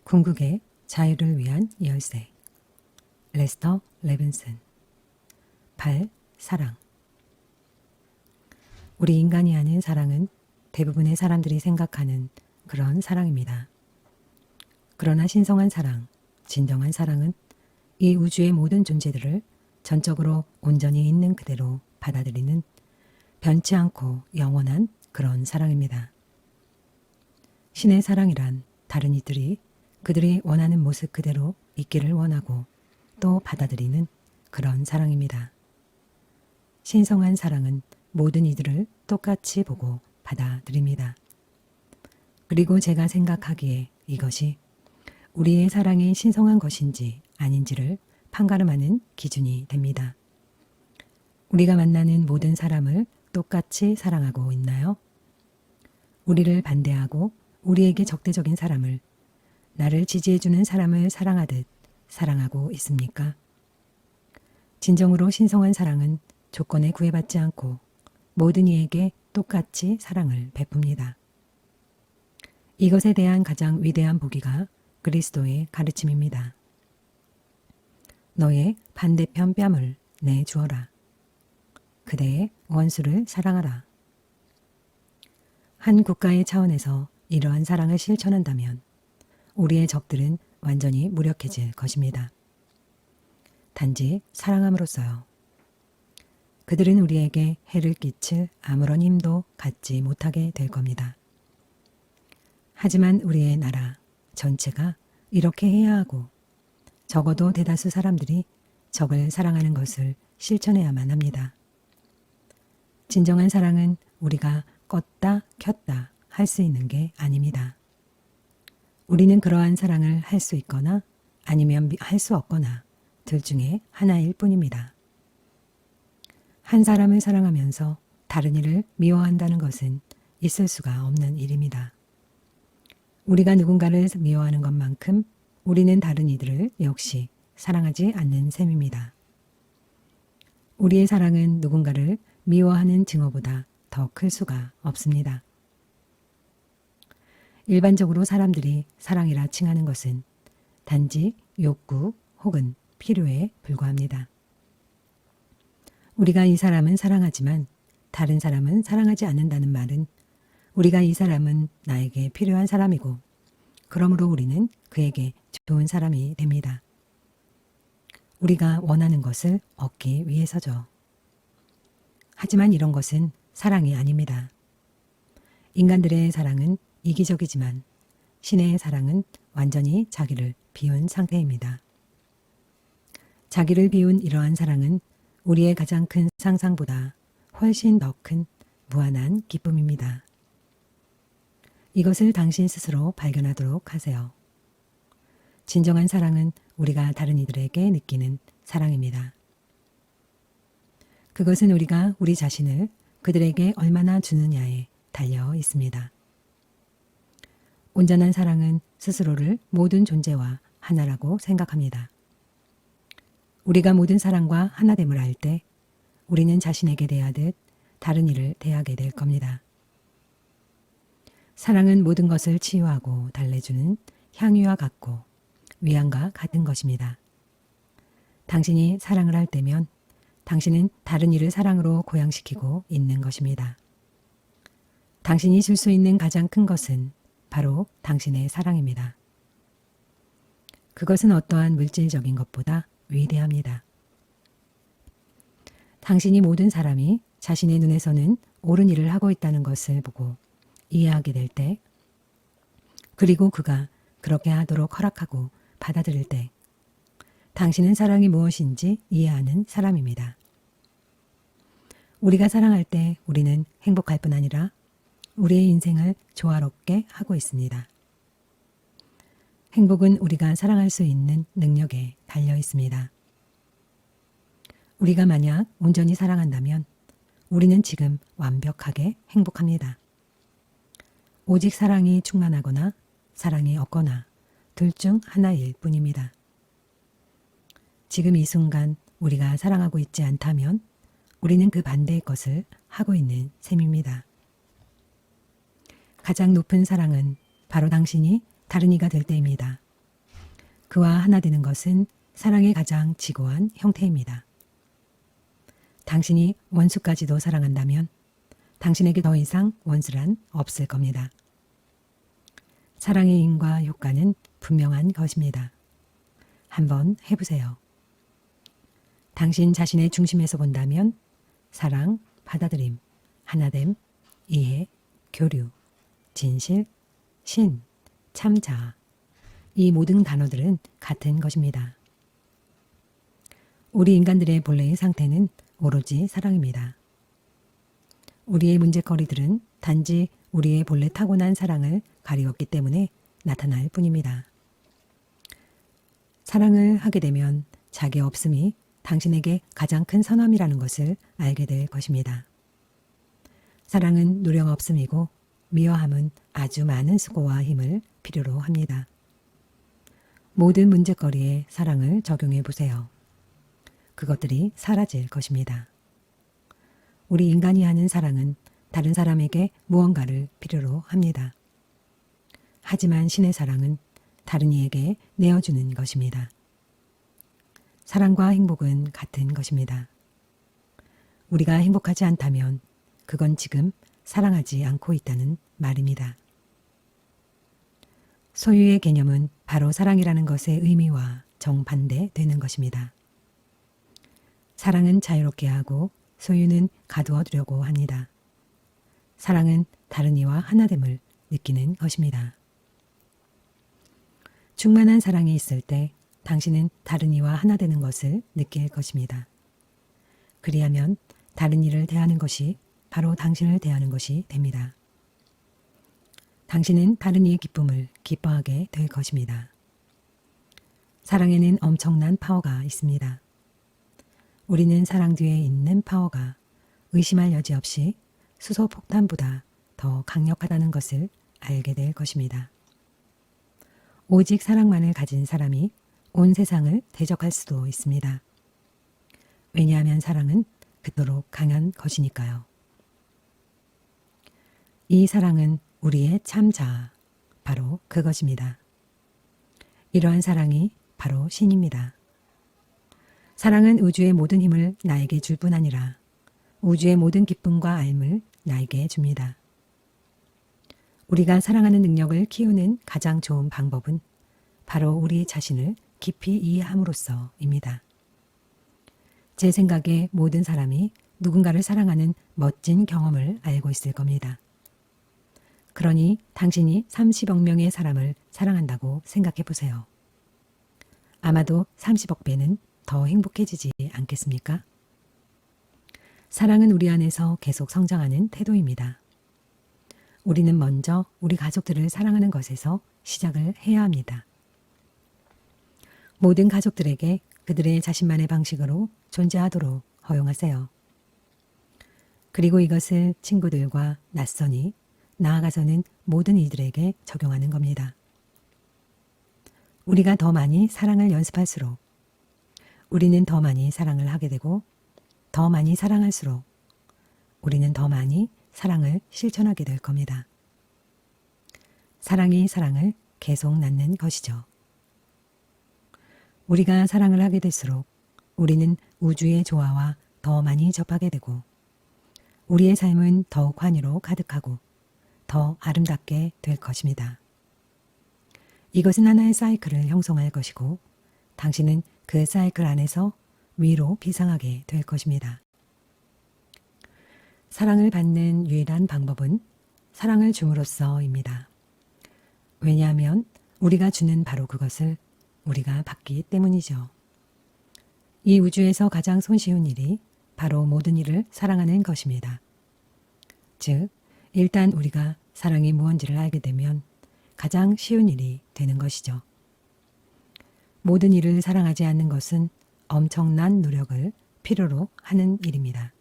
궁극의 자유를 위한 열쇠. 레스터 레빈슨. 8. 사랑. 우리 인간이 아는 사랑은 대부분의 사람들이 생각하는 그런 사랑입니다. 그러나 신성한 사랑, 진정한 사랑은 이 우주의 모든 존재들을 전적으로 온전히 있는 그대로 받아들이는 변치 않고 영원한 그런 사랑입니다. 신의 사랑이란 다른 이들이 그들이 원하는 모습 그대로 있기를 원하고 또 받아들이는 그런 사랑입니다. 신성한 사랑은 모든 이들을 똑같이 보고 받아들입니다. 그리고 제가 생각하기에 이것이 우리의 사랑이 신성한 것인지 아닌지를 판가름하는 기준이 됩니다. 우리가 만나는 모든 사람을 똑같이 사랑하고 있나요? 우리를 반대하고 우리에게 적대적인 사람을, 나를 지지해주는 사람을 사랑하듯 사랑하고 있습니까? 진정으로 신성한 사랑은 조건에 구애받지 않고 모든 이에게 똑같이 사랑을 베풉니다. 이것에 대한 가장 위대한 보기가 그리스도의 가르침입니다. 너의 반대편 뺨을 내주어라. 그대의 원수를 사랑하라. 한 국가의 차원에서 이러한 사랑을 실천한다면 우리의 적들은 완전히 무력해질 것입니다. 단지 사랑함으로써요. 그들은 우리에게 해를 끼칠 아무런 힘도 갖지 못하게 될 겁니다. 하지만 우리의 나라 전체가 이렇게 해야 하고 적어도 대다수 사람들이 적을 사랑하는 것을 실천해야만 합니다. 진정한 사랑은 우리가 껐다 켰다 할 수 있는 게 아닙니다. 우리는 그러한 사랑을 할 수 있거나 아니면 할 수 없거나 둘 중에 하나일 뿐입니다. 한 사람을 사랑하면서 다른 이를 미워한다는 것은 있을 수가 없는 일입니다. 우리가 누군가를 미워하는 것만큼 우리는 다른 이들을 역시 사랑하지 않는 셈입니다. 우리의 사랑은 누군가를 미워하는 증오보다 더 클 수가 없습니다. 일반적으로 사람들이 사랑이라 칭하는 것은 단지 욕구 혹은 필요에 불과합니다. 우리가 이 사람은 사랑하지만 다른 사람은 사랑하지 않는다는 말은 우리가 이 사람은 나에게 필요한 사람이고 그러므로 우리는 그에게 좋은 사람이 됩니다. 우리가 원하는 것을 얻기 위해서죠. 하지만 이런 것은 사랑이 아닙니다. 인간들의 사랑은 이기적이지만 신의 사랑은 완전히 자기를 비운 상태입니다. 자기를 비운 이러한 사랑은 우리의 가장 큰 상상보다 훨씬 더 큰 무한한 기쁨입니다. 이것을 당신 스스로 발견하도록 하세요. 진정한 사랑은 우리가 다른 이들에게 느끼는 사랑입니다. 그것은 우리가 우리 자신을 그들에게 얼마나 주느냐에 달려 있습니다. 온전한 사랑은 스스로를 모든 존재와 하나라고 생각합니다. 우리가 모든 사람과 하나됨을 알 때 우리는 자신에게 대하듯 다른 이를 대하게 될 겁니다. 사랑은 모든 것을 치유하고 달래주는 향유와 같고 위안과 같은 것입니다. 당신이 사랑을 할 때면 당신은 다른 이를 사랑으로 고양시키고 있는 것입니다. 당신이 줄 수 있는 가장 큰 것은 바로 당신의 사랑입니다. 그것은 어떠한 물질적인 것보다 위대합니다. 당신이 모든 사람이 자신의 눈에서는 옳은 일을 하고 있다는 것을 보고 이해하게 될 때, 그리고 그가 그렇게 하도록 허락하고 받아들일 때, 당신은 사랑이 무엇인지 이해하는 사람입니다. 우리가 사랑할 때 우리는 행복할 뿐 아니라 우리의 인생을 조화롭게 하고 있습니다. 행복은 우리가 사랑할 수 있는 능력에 달려 있습니다. 우리가 만약 온전히 사랑한다면 우리는 지금 완벽하게 행복합니다. 오직 사랑이 충만하거나 사랑이 없거나 둘 중 하나일 뿐입니다. 지금 이 순간 우리가 사랑하고 있지 않다면 우리는 그 반대의 것을 하고 있는 셈입니다. 가장 높은 사랑은 바로 당신이 다른 이가 될 때입니다. 그와 하나 되는 것은 사랑의 가장 지고한 형태입니다. 당신이 원수까지도 사랑한다면 당신에게 더 이상 원수란 없을 겁니다. 사랑의 인과 효과는 분명한 것입니다. 한번 해보세요. 당신 자신의 중심에서 본다면 사랑, 받아들임, 하나됨, 이해, 교류, 진실, 신, 참자, 이 모든 단어들은 같은 것입니다. 우리 인간들의 본래의 상태는 오로지 사랑입니다. 우리의 문제거리들은 단지 우리의 본래 타고난 사랑을 가리웠기 때문에 나타날 뿐입니다. 사랑을 하게 되면 자기 없음이 당신에게 가장 큰 선함이라는 것을 알게 될 것입니다. 사랑은 누령 없음이고 미워함은 아주 많은 수고와 힘을 필요로 합니다. 모든 문제거리에 사랑을 적용해 보세요. 그것들이 사라질 것입니다. 우리 인간이 하는 사랑은 다른 사람에게 무언가를 필요로 합니다. 하지만 신의 사랑은 다른 이에게 내어주는 것입니다. 사랑과 행복은 같은 것입니다. 우리가 행복하지 않다면 그건 지금 사랑하지 않고 있다는 말입니다. 소유의 개념은 바로 사랑이라는 것의 의미와 정반대되는 것입니다. 사랑은 자유롭게 하고 소유는 가두어 두려고 합니다. 사랑은 다른 이와 하나됨을 느끼는 것입니다. 충만한 사랑이 있을 때 당신은 다른 이와 하나 되는 것을 느낄 것입니다. 그리하면 다른 이를 대하는 것이 바로 당신을 대하는 것이 됩니다. 당신은 다른 이의 기쁨을 기뻐하게 될 것입니다. 사랑에는 엄청난 파워가 있습니다. 우리는 사랑 뒤에 있는 파워가 의심할 여지 없이 수소폭탄보다 더 강력하다는 것을 알게 될 것입니다. 오직 사랑만을 가진 사람이 온 세상을 대적할 수도 있습니다. 왜냐하면 사랑은 그토록 강한 것이니까요. 이 사랑은 우리의 참 자아, 바로 그것입니다. 이러한 사랑이 바로 신입니다. 사랑은 우주의 모든 힘을 나에게 줄 뿐 아니라 우주의 모든 기쁨과 알을 나에게 줍니다. 우리가 사랑하는 능력을 키우는 가장 좋은 방법은 바로 우리 자신을 깊이 이해함으로써입니다. 제 생각에 모든 사람이 누군가를 사랑하는 멋진 경험을 알고 있을 겁니다. 그러니 당신이 30억 명의 사람을 사랑한다고 생각해 보세요. 아마도 30억 배는 더 행복해지지 않겠습니까? 사랑은 우리 안에서 계속 성장하는 태도입니다. 우리는 먼저 우리 가족들을 사랑하는 것에서 시작을 해야 합니다. 모든 가족들에게 그들의 자신만의 방식으로 존재하도록 허용하세요. 그리고 이것을 친구들과 낯선이, 나아가서는 모든 이들에게 적용하는 겁니다. 우리가 더 많이 사랑을 연습할수록 우리는 더 많이 사랑을 하게 되고 더 많이 사랑할수록 우리는 더 많이 사랑을 실천하게 될 겁니다. 사랑이 사랑을 계속 낳는 것이죠. 우리가 사랑을 하게 될수록 우리는 우주의 조화와 더 많이 접하게 되고 우리의 삶은 더욱 환희로 가득하고 더 아름답게 될 것입니다. 이것은 하나의 사이클을 형성할 것이고 당신은 그 사이클 안에서 위로 비상하게 될 것입니다. 사랑을 받는 유일한 방법은 사랑을 줌으로써입니다. 왜냐하면 우리가 주는 바로 그것을 우리가 받기 때문이죠. 이 우주에서 가장 손쉬운 일이 바로 모든 일을 사랑하는 것입니다. 즉, 일단 우리가 사랑이 무언지를 알게 되면 가장 쉬운 일이 되는 것이죠. 모든 일을 사랑하지 않는 것은 엄청난 노력을 필요로 하는 일입니다.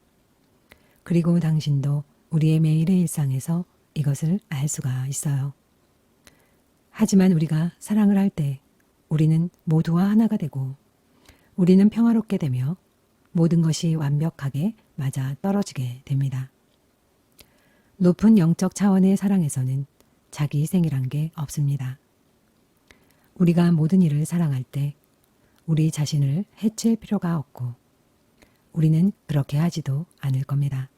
그리고 당신도 우리의 매일의 일상에서 이것을 알 수가 있어요. 하지만 우리가 사랑을 할 때 우리는 모두와 하나가 되고 우리는 평화롭게 되며 모든 것이 완벽하게 맞아 떨어지게 됩니다. 높은 영적 차원의 사랑에서는 자기 희생이란 게 없습니다. 우리가 모든 일을 사랑할 때 우리 자신을 해칠 필요가 없고 우리는 그렇게 하지도 않을 겁니다.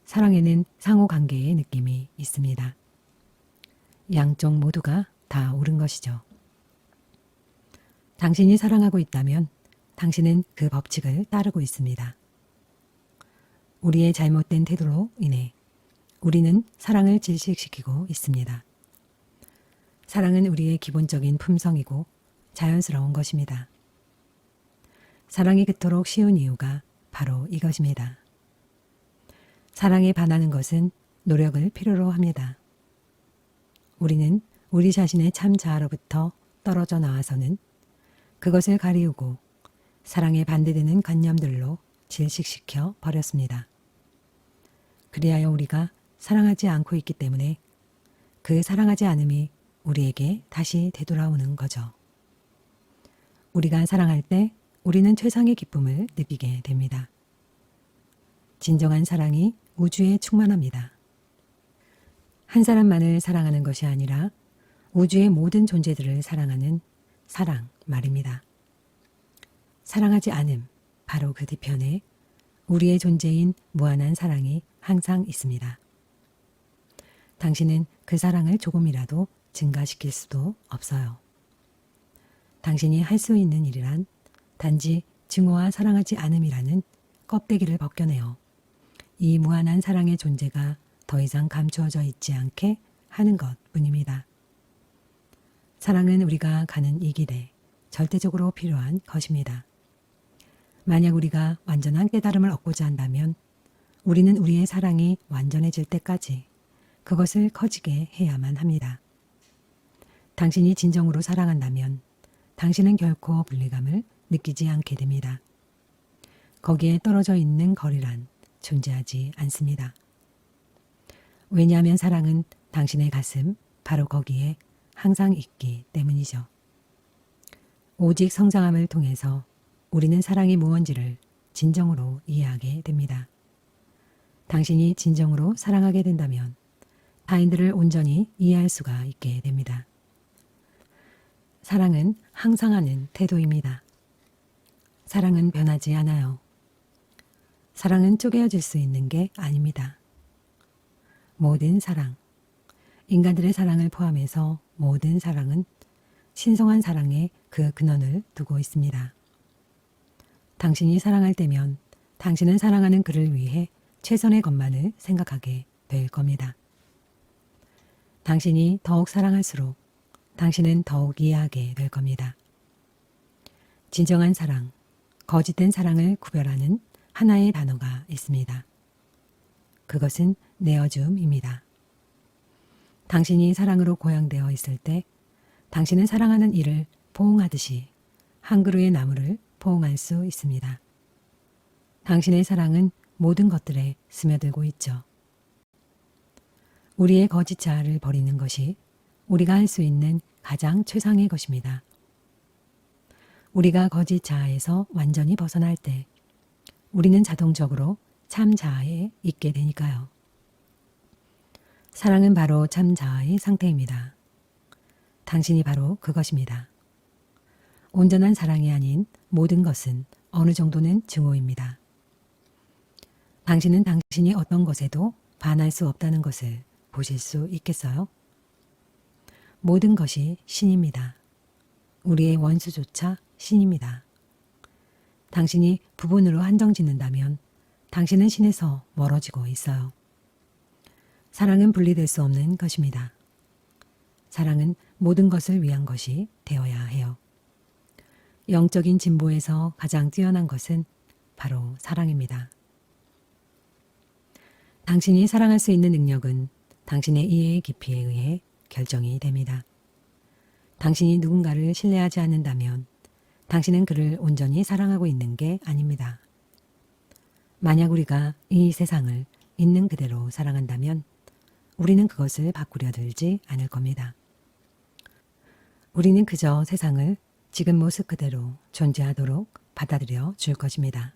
사랑에는 상호관계의 느낌이 있습니다. 양쪽 모두가 다 옳은 것이죠. 당신이 사랑하고 있다면 당신은 그 법칙을 따르고 있습니다. 우리의 잘못된 태도로 인해 우리는 사랑을 질식시키고 있습니다. 사랑은 우리의 기본적인 품성이고 자연스러운 것입니다. 사랑이 그토록 쉬운 이유가 바로 이것입니다. 사랑에 반하는 것은 노력을 필요로 합니다. 우리는 우리 자신의 참 자아로부터 떨어져 나와서는 그것을 가리우고 사랑에 반대되는 관념들로 질식시켜 버렸습니다. 그리하여 우리가 사랑하지 않고 있기 때문에 그 사랑하지 않음이 우리에게 다시 되돌아오는 거죠. 우리가 사랑할 때 우리는 최상의 기쁨을 느끼게 됩니다. 진정한 사랑이 우주에 충만합니다. 한 사람만을 사랑하는 것이 아니라 우주의 모든 존재들을 사랑하는 사랑 말입니다. 사랑하지 않음, 바로 그 뒤편에 우리의 존재인 무한한 사랑이 항상 있습니다. 당신은 그 사랑을 조금이라도 증가시킬 수도 없어요. 당신이 할 수 있는 일이란 단지 증오와 사랑하지 않음이라는 껍데기를 벗겨내어 이 무한한 사랑의 존재가 더 이상 감추어져 있지 않게 하는 것뿐입니다. 사랑은 우리가 가는 이 길에 절대적으로 필요한 것입니다. 만약 우리가 완전한 깨달음을 얻고자 한다면 우리는 우리의 사랑이 완전해질 때까지 그것을 커지게 해야만 합니다. 당신이 진정으로 사랑한다면 당신은 결코 분리감을 느끼지 않게 됩니다. 거기에 떨어져 있는 거리란 존재하지 않습니다. 왜냐하면 사랑은 당신의 가슴 바로 거기에 항상 있기 때문이죠. 오직 성장함을 통해서 우리는 사랑이 무언지를 진정으로 이해하게 됩니다. 당신이 진정으로 사랑하게 된다면 타인들을 온전히 이해할 수가 있게 됩니다. 사랑은 항상 하는 태도입니다. 사랑은 변하지 않아요. 사랑은 쪼개어질 수 있는 게 아닙니다. 모든 사랑, 인간들의 사랑을 포함해서 모든 사랑은 신성한 사랑에 그 근원을 두고 있습니다. 당신이 사랑할 때면 당신은 사랑하는 그를 위해 최선의 것만을 생각하게 될 겁니다. 당신이 더욱 사랑할수록 당신은 더욱 이해하게 될 겁니다. 진정한 사랑, 거짓된 사랑을 구별하는 하나의 단어가 있습니다. 그것은 내어줌입니다. 당신이 사랑으로 고양되어 있을 때 당신은 사랑하는 이를 포옹하듯이 한 그루의 나무를 포옹할 수 있습니다. 당신의 사랑은 모든 것들에 스며들고 있죠. 우리의 거짓 자아를 버리는 것이 우리가 할 수 있는 가장 최상의 것입니다. 우리가 거짓 자아에서 완전히 벗어날 때 우리는 자동적으로 참 자아에 있게 되니까요. 사랑은 바로 참 자아의 상태입니다. 당신이 바로 그것입니다. 온전한 사랑이 아닌 모든 것은 어느 정도는 증오입니다. 당신은 당신이 어떤 것에도 반할 수 없다는 것을 보실 수 있겠어요? 모든 것이 신입니다. 우리의 원수조차 신입니다. 당신이 부분으로 한정 짓는다면 당신은 신에서 멀어지고 있어요. 사랑은 분리될 수 없는 것입니다. 사랑은 모든 것을 위한 것이 되어야 해요. 영적인 진보에서 가장 뛰어난 것은 바로 사랑입니다. 당신이 사랑할 수 있는 능력은 당신의 이해의 깊이에 의해 결정이 됩니다. 당신이 누군가를 신뢰하지 않는다면 당신은 그를 온전히 사랑하고 있는 게 아닙니다. 만약 우리가 이 세상을 있는 그대로 사랑한다면 우리는 그것을 바꾸려 들지 않을 겁니다. 우리는 그저 세상을 지금 모습 그대로 존재하도록 받아들여 줄 것입니다.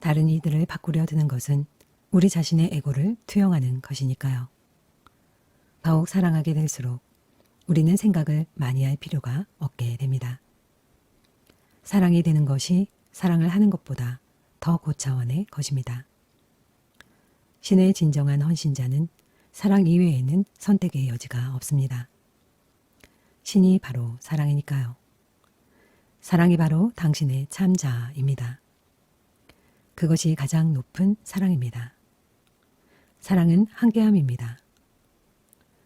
다른 이들을 바꾸려 드는 것은 우리 자신의 에고를 투영하는 것이니까요. 더욱 사랑하게 될수록 우리는 생각을 많이 할 필요가 없게 됩니다. 사랑이 되는 것이 사랑을 하는 것보다 더 고차원의 것입니다. 신의 진정한 헌신자는 사랑 이외에는 선택의 여지가 없습니다. 신이 바로 사랑이니까요. 사랑이 바로 당신의 참자입니다. 그것이 가장 높은 사랑입니다. 사랑은 함께함입니다.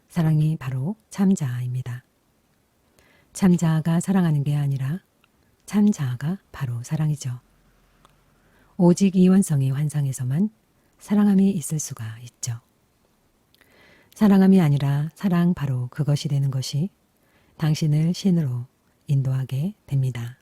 사랑이 바로 참자아입니다. 참자아가 사랑하는 게 아니라 참자아가 바로 사랑이죠. 오직 이원성의 환상에서만 사랑함이 있을 수가 있죠. 사랑함이 아니라 사랑 바로 그것이 되는 것이 당신을 신으로 인도하게 됩니다.